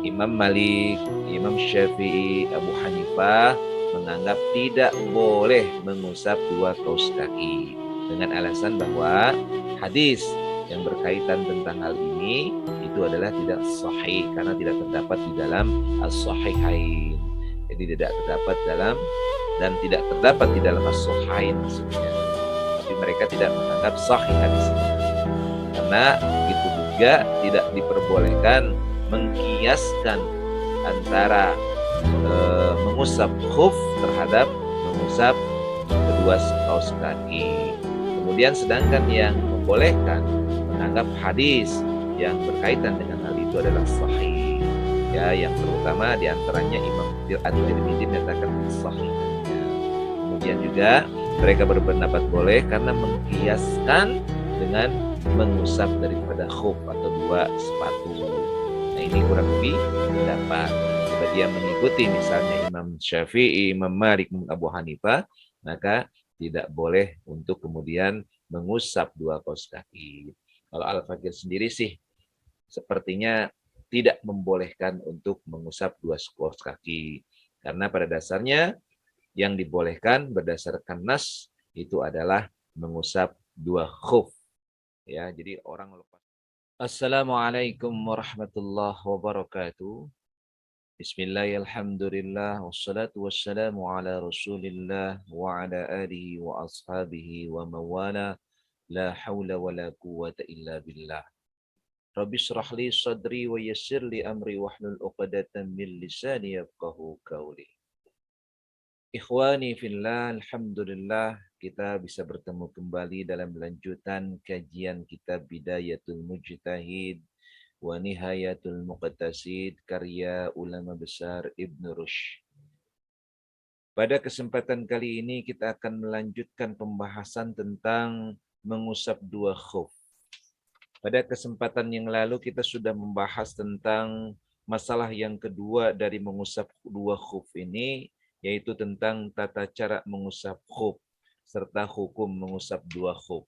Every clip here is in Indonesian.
Imam Malik, Imam Syafi'i, Abu Hanifah menganggap tidak boleh mengusap dua kaus kaki dengan alasan bahwa hadis yang berkaitan tentang hal ini itu adalah tidak sahih karena tidak terdapat di dalam as-sahihain. Jadi tidak terdapat dalam dan tidak terdapat di dalam as-sahihain maksudnya. Tapi mereka tidak menganggap sahih hadis ini. Karena itu juga tidak diperbolehkan mengkiaskan antara mengusap khuf terhadap mengusap kedua kaus kaki. Kemudian sedangkan yang membolehkan menganggap hadis yang berkaitan dengan hal itu adalah sahih. Ya, yang terutama diantaranya Imam At-Tirmidzi menyatakan sahihnya. Kemudian juga mereka berpendapat boleh karena mengkiaskan dengan mengusap daripada khuf atau dua sepatu. Nah ini kurang lebih pendapat. Jika dia mengikuti misalnya Imam Syafi'i, Imam Malik, Abu Hanifah, maka tidak boleh untuk kemudian mengusap dua kaus kaki. Kalau Al-Fakir sendiri sih sepertinya tidak membolehkan untuk mengusap dua kaus kaki. Karena pada dasarnya yang dibolehkan berdasarkan nas itu adalah mengusap dua khuf. Ya, jadi orang lepas. Assalamualaikum warahmatullahi wabarakatuh. Bismillahirrahmanirrahim. Alhamdulillah wassalatu wassalamu ala Rasulillah wa ala alihi wa ashabihi wa mawala. La haula wa la quwwata illa billah. Rabbi shrah li sadri wa yassir li amri wahlul 'uqdatam min lisani yafqahu qawli. Ikhwani fillah, alhamdulillah kita bisa bertemu kembali dalam lanjutan kajian kitab Bidayatul Mujtahid wa Nihayatul Muqtasid karya ulama besar Ibn Rushd. Pada kesempatan kali ini kita akan melanjutkan pembahasan tentang mengusap dua khuf. Pada kesempatan yang lalu kita sudah membahas tentang masalah yang kedua dari mengusap dua khuf ini, yaitu tentang tata cara mengusap khuf serta hukum mengusap dua khuf.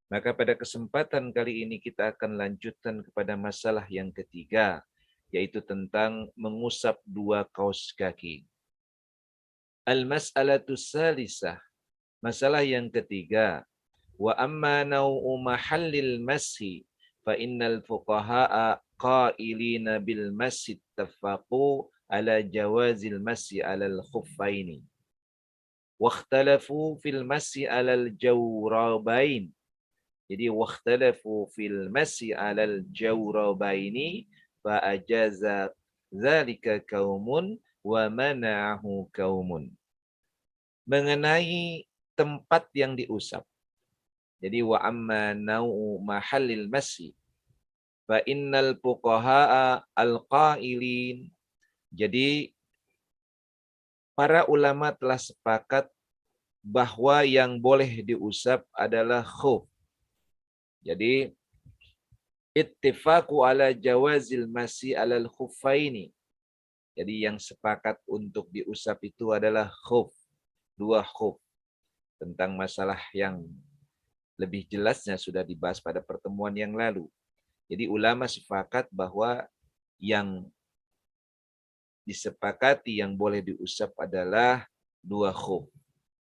Maka pada kesempatan kali ini kita akan lanjutkan kepada masalah yang ketiga, yaitu tentang mengusap dua kaus kaki. Al-mas'alatu salisah, masalah yang ketiga, wa amma nau'u mahallil mashi fa innal fuqaha'a qailina bil mashi tafaqu ala jawazil mashi alal khuffaini wakhtalafu fil mashi alal jawrabain. Jadi wakhtalafu fil mashi alal jawrabaini fa ajaza dzalika qaumun wa mana'ahu qaumun. Mengenai tempat yang diusap. Jadi wa amma nau'u mahallil mashi fa innal fuqaha'a al-qailin. Jadi para ulama telah sepakat bahwa yang boleh diusap adalah khuf. Jadi ittifaqu ala jawazil mashi alal khuffaini. Jadi yang sepakat untuk diusap itu adalah khuf, dua khuf. Tentang masalah yang lebih jelasnya sudah dibahas pada pertemuan yang lalu. Jadi ulama sepakat bahwa yang disepakati yang boleh diusap adalah dua khuf.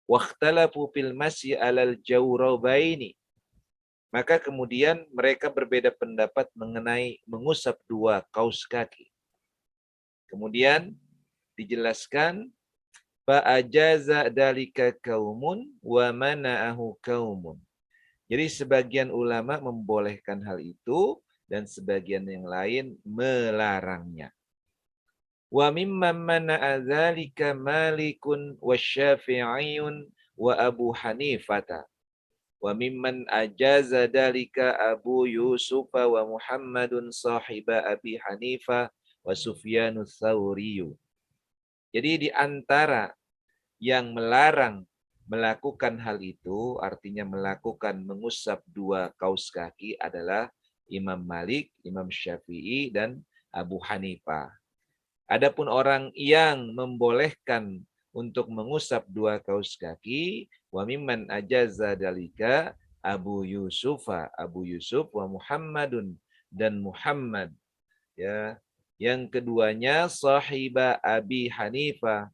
Wakhtalafu fil masyi alal jawrabaini. Maka kemudian mereka berbeda pendapat mengenai mengusap dua kaus kaki. Kemudian dijelaskan fa'ajaza dalika qaumun wa mana'ahu qaumun. Jadi sebagian ulama membolehkan hal itu dan sebagian yang lain melarangnya. Wa mimman mana'a dzalika Malikun wa Syafi'iyun wa Abu Hanifata. Wa mimman ajaza dzalika Abu Yusuf wa Muhammadun sahiba Abi Hanifah wa Sufyanus Tsauriyu. Jadi di antara yang melarang melakukan hal itu, artinya melakukan mengusap dua kaus kaki adalah Imam Malik, Imam Syafi'i, dan Abu Hanifah. Adapun orang yang membolehkan untuk mengusap dua kaus kaki, wa mimman ajaza dalika Abu Yusuf wa Muhammadun dan Muhammad, ya, Yang keduanya sahiba Abi Hanifah.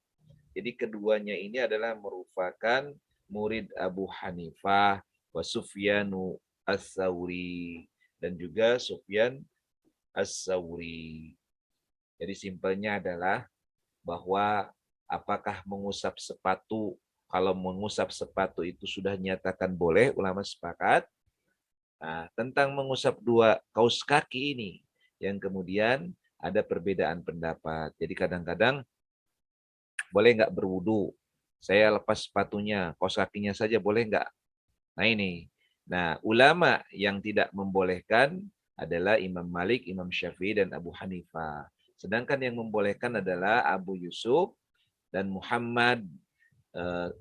Jadi keduanya ini adalah merupakan murid Abu Hanifah wa Sufyanu As-Sauri dan juga Sufyan As-Sauri. Jadi simpelnya adalah bahwa apakah mengusap sepatu, kalau mengusap sepatu itu sudah nyatakan boleh, ulama sepakat. Nah, tentang mengusap dua kaus kaki ini, yang kemudian ada perbedaan pendapat. Jadi kadang-kadang boleh nggak berwudu? Saya lepas sepatunya, kaus kakinya saja boleh nggak? Nah ini. Nah, ulama yang tidak membolehkan adalah Imam Malik, Imam Syafi'i, dan Abu Hanifah. Sedangkan yang membolehkan adalah Abu Yusuf dan Muhammad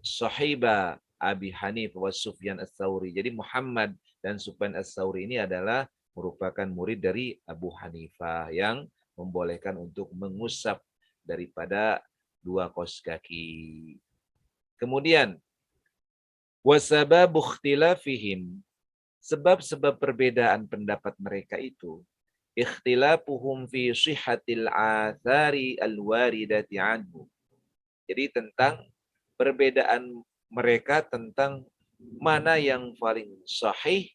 sahiba Abi Hanifah wa Sufyan Ats-Tsauri. Jadi Muhammad dan Sufyan Ats-Tsauri ini adalah merupakan murid dari Abu Hanifah yang membolehkan untuk mengusap daripada dua kaus kaki. Kemudian wasababu ikhtilafihim, sebab-sebab perbedaan pendapat mereka itu ikhtilafuhum fi sihhatil athari alwaridati anhu. Jadi tentang perbedaan mereka tentang mana yang paling sahih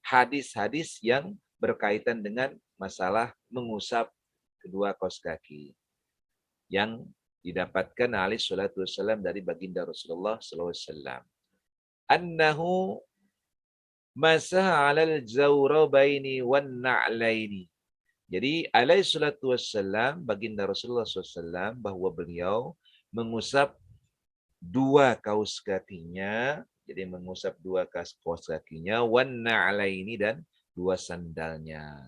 hadis-hadis yang berkaitan dengan masalah mengusap kedua kaus kaki yang didapatkan alaihi salatu wassalam dari baginda Rasulullah sallallahu alaihi wasallam. Annahu masah 'alal zawrabaini wan na'laini. Jadi alaihi salatu wassalam, baginda Rasulullah SAW, bahwa beliau mengusap dua kaus kakinya, jadi mengusap dua kaus kakinya, wan na'laini, dan dua sandalnya.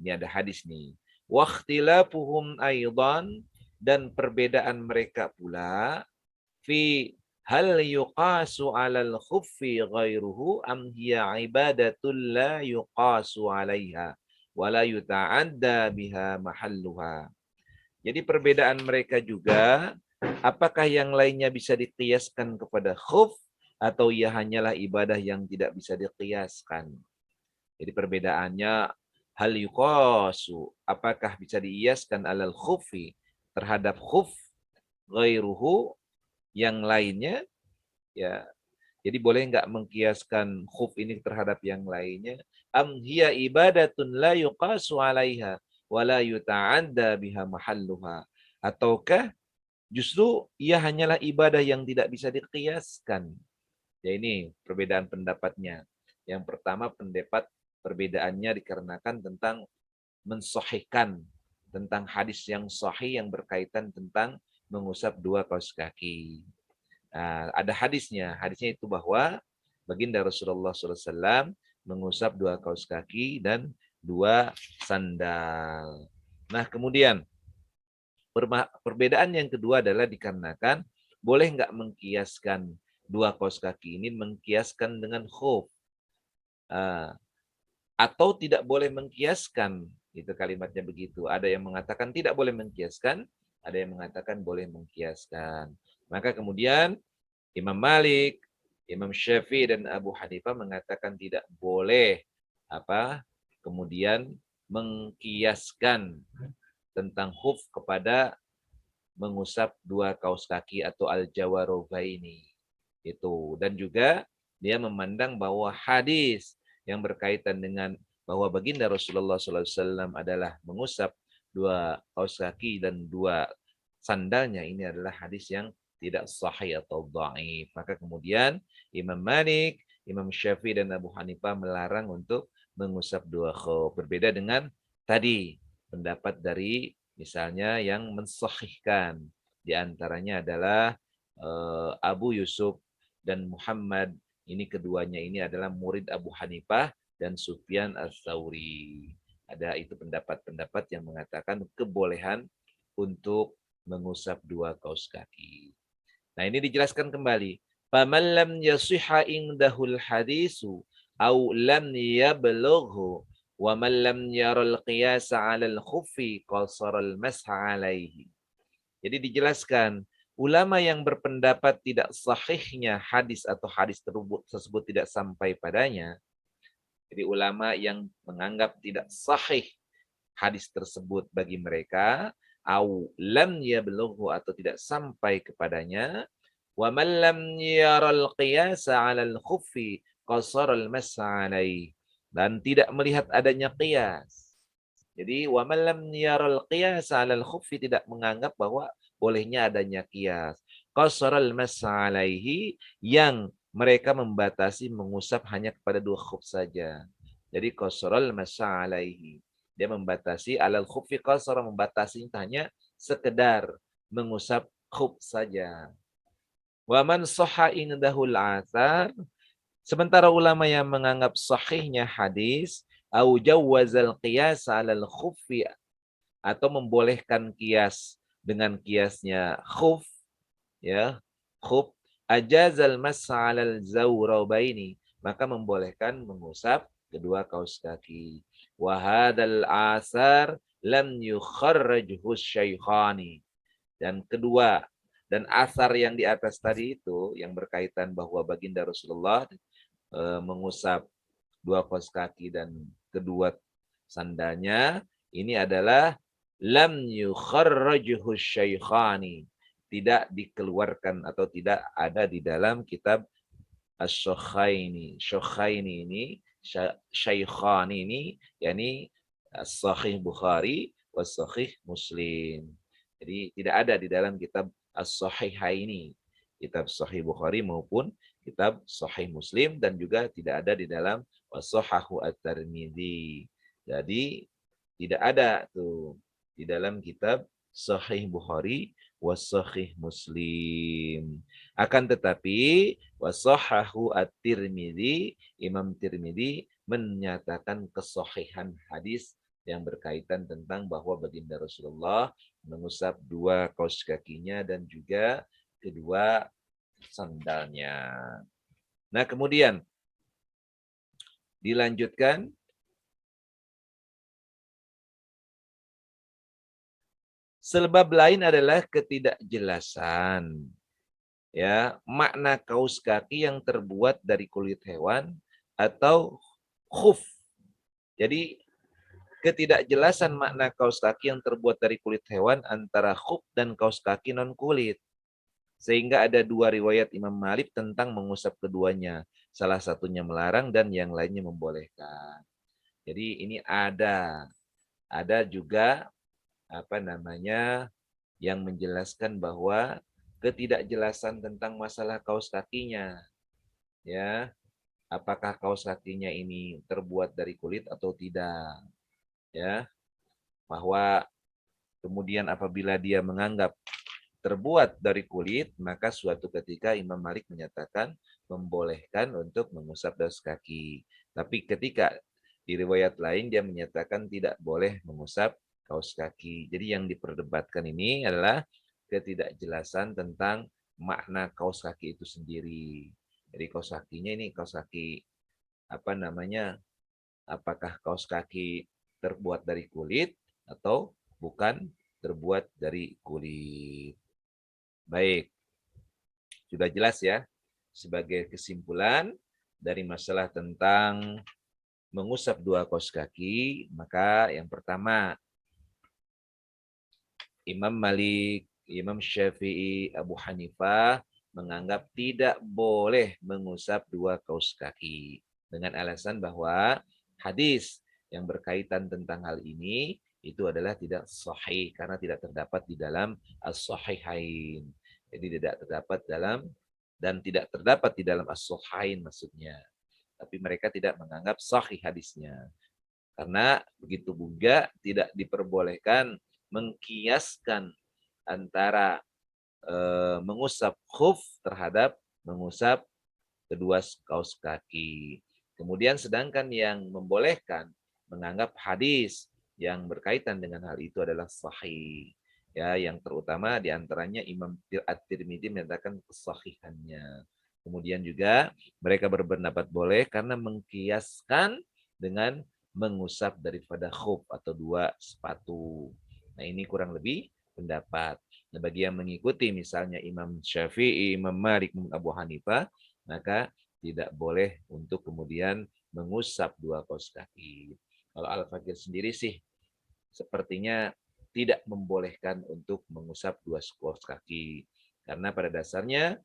Ini ada hadis nih. Wakhtilafuhum aidan, dan perbedaan mereka pula fi hal yuqasu 'alal khuffi ghairuhu am hiya ibadatul la yuqasu 'alaiha wa la yuta'adda biha mahalluha. Jadi perbedaan mereka juga, apakah yang lainnya bisa dikiaskan kepada khuf atau ia hanyalah ibadah yang tidak bisa dikiaskan. Jadi perbedaannya hal yuqasu, apakah bisa diiaskan alal khuffi terhadap khuf, ghairuhu yang lainnya, ya. Jadi boleh nggak mengkiaskan khuf ini terhadap yang lainnya? Am hiya ibadatun la yuqasu 'alaiha wa la yuta'adda biha mahalluha. Ataukah justru ia hanyalah ibadah yang tidak bisa dikiaskan? Ya ini perbedaan pendapatnya. Yang pertama pendapat perbedaannya dikarenakan tentang mensahihkan tentang hadis yang sahih yang berkaitan tentang mengusap dua kaus kaki. Nah, ada hadisnya. Hadisnya itu bahwa baginda Rasulullah SAW mengusap dua kaus kaki dan dua sandal. Nah, kemudian perbedaan yang kedua adalah dikarenakan boleh nggak mengkiaskan dua kaus kaki ini mengkiaskan dengan khuf. Atau tidak boleh mengkiaskan. Itu kalimatnya begitu. Ada yang mengatakan tidak boleh mengkiaskan, ada yang mengatakan boleh mengkiaskan. Maka kemudian Imam Malik, Imam Syafi'i, dan Abu Hanifah mengatakan tidak boleh kemudian mengkiaskan tentang khuf kepada mengusap dua kaus kaki atau al-jawarobaini. Itu. Dan juga dia memandang bahwa hadis yang berkaitan dengan bahwa baginda Rasulullah SAW adalah mengusap dua kaus kaki dan dua sandalnya, ini adalah hadis yang tidak sahih atau dhaif. Maka kemudian Imam Malik, Imam Syafi'i, dan Abu Hanifah melarang untuk mengusap dua khuf. Berbeda dengan tadi pendapat dari misalnya yang mensahihkan. Di antaranya adalah Abu Yusuf dan Muhammad. Ini keduanya ini adalah murid Abu Hanifah dan Sufyan Ats-Tsauri. Ada itu pendapat-pendapat yang mengatakan kebolehan untuk mengusap dua kaus kaki. Nah, ini dijelaskan kembali. Faman lam yasihha indahul hadisu au lam yablughu wa man lam yaral qiyasa 'alal khuffi qasaral masha 'alaihi. Jadi dijelaskan, ulama yang berpendapat tidak sahihnya hadis atau hadis tersebut tidak sampai padanya. Jadi ulama yang menganggap tidak sahih hadis tersebut bagi mereka, au lam yablughu atau tidak sampai kepadanya, wa man lam yaral qiyasa 'alal khuffi qasara al-mas'a 'alaihi, dan tidak melihat adanya qiyas. Jadi wa man lam yaral qiyasa 'alal khuffi, tidak menganggap bahwa bolehnya adanya qiyas. Qasara al-mas'a 'alaihi, yang mereka membatasi mengusap hanya kepada dua khuf saja. Jadi qasara al-mas'a 'alaihi. Dia membatasi alal khuffi qasara, membatasi hanya sekedar mengusap khuf saja. Wa man sahha indahul athar, sementara ulama yang menganggap sahihnya hadis, au jawwazal qiyas 'alal khuffi, atau membolehkan kias dengan kiasnya khuf, ya, khuf, ajazal mas'a 'alal zawrabaini, maka membolehkan mengusap kedua kaus kaki. Wa hadzal asar lam yukharrajhu syaikhani, dan kedua, dan asar yang di atas tadi itu yang berkaitan bahwa baginda Rasulullah mengusap dua kaus kaki dan kedua sandalnya, ini adalah lam yukharrajhu syaikhani, tidak dikeluarkan atau tidak ada di dalam kitab Asy-Syaikhaini. Syaikhaini ini, Syaikhani ini, yakni Sahih Bukhari wa Sahih Muslim. Jadi tidak ada di dalam kitab As-Sahihaini, kitab Sahih Bukhari maupun kitab Sahih Muslim, dan juga tidak ada di dalam Wasahahu At-Tirmidzi. Jadi tidak ada tuh di dalam kitab Sahih Bukhari wa Sahih Muslim. Akan tetapi wasahahu At-Tirmidzi, Imam Tirmidzi menyatakan kesahihan hadis yang berkaitan tentang bahwa baginda Rasulullah mengusap dua kaus kakinya dan juga kedua sandalnya. Nah, kemudian dilanjutkan, sebab lain adalah ketidakjelasan, ya, makna kaus kaki yang terbuat dari kulit hewan atau khuf. Jadi ketidakjelasan makna kaus kaki yang terbuat dari kulit hewan antara khuf dan kaus kaki non kulit. Sehingga ada dua riwayat Imam Malik tentang mengusap keduanya. Salah satunya melarang dan yang lainnya membolehkan. Jadi ini ada juga yang menjelaskan bahwa ketidakjelasan tentang masalah kaus kakinya, ya, apakah kaus kakinya ini terbuat dari kulit atau tidak, ya, bahwa kemudian apabila dia menganggap terbuat dari kulit, maka suatu ketika Imam Malik menyatakan membolehkan untuk mengusap kaus kaki. Tapi ketika di riwayat lain dia menyatakan tidak boleh mengusap kaus kaki. Jadi yang diperdebatkan ini adalah ketidakjelasan tentang makna kaus kaki itu sendiri. Jadi kaus kakinya ini kaus kaki apakah kaus kaki terbuat dari kulit atau bukan terbuat dari kulit. Baik, sudah jelas ya. Sebagai kesimpulan dari masalah tentang mengusap dua kaus kaki, maka yang pertama, Imam Malik, Imam Syafi'i, Abu Hanifah menganggap tidak boleh mengusap dua kaus kaki dengan alasan bahwa hadis yang berkaitan tentang hal ini itu adalah tidak sahih karena tidak terdapat di dalam as-sahihain. Jadi tidak terdapat tidak terdapat di dalam as-sahihain maksudnya. Tapi mereka tidak menganggap sahih hadisnya. Karena begitu juga tidak diperbolehkan mengkiaskan antara mengusap khuf terhadap mengusap kedua kaus kaki. Kemudian sedangkan yang membolehkan menganggap hadis yang berkaitan dengan hal itu adalah sahih. Ya, yang terutama diantaranya Imam At-Tirmidzi menyatakan kesahihannya. Kemudian juga mereka berpendapat boleh karena mengkiaskan dengan mengusap daripada khuf atau dua sepatu. Nah, ini kurang lebih pendapat. Nah, bagi yang mengikuti misalnya Imam Syafi'i, Imam Malik, Abu Hanifah, maka tidak boleh untuk kemudian mengusap dua kaus kaki. Kalau Al-Fakir sendiri sih sepertinya tidak membolehkan untuk mengusap dua kaos kaki. Karena pada dasarnya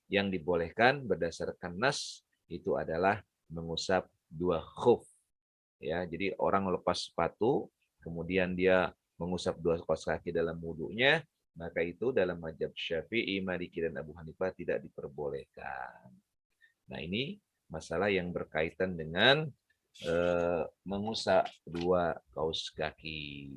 yang dibolehkan berdasarkan nas itu adalah mengusap dua khuf. Ya, jadi orang lepas sepatu, kemudian dia mengusap dua kaos kaki dalam wudhunya, maka itu dalam mazhab Syafi'i, Maliki, dan Abu Hanifah tidak diperbolehkan. Nah, ini masalah yang berkaitan dengan mengusap dua kaos kaki.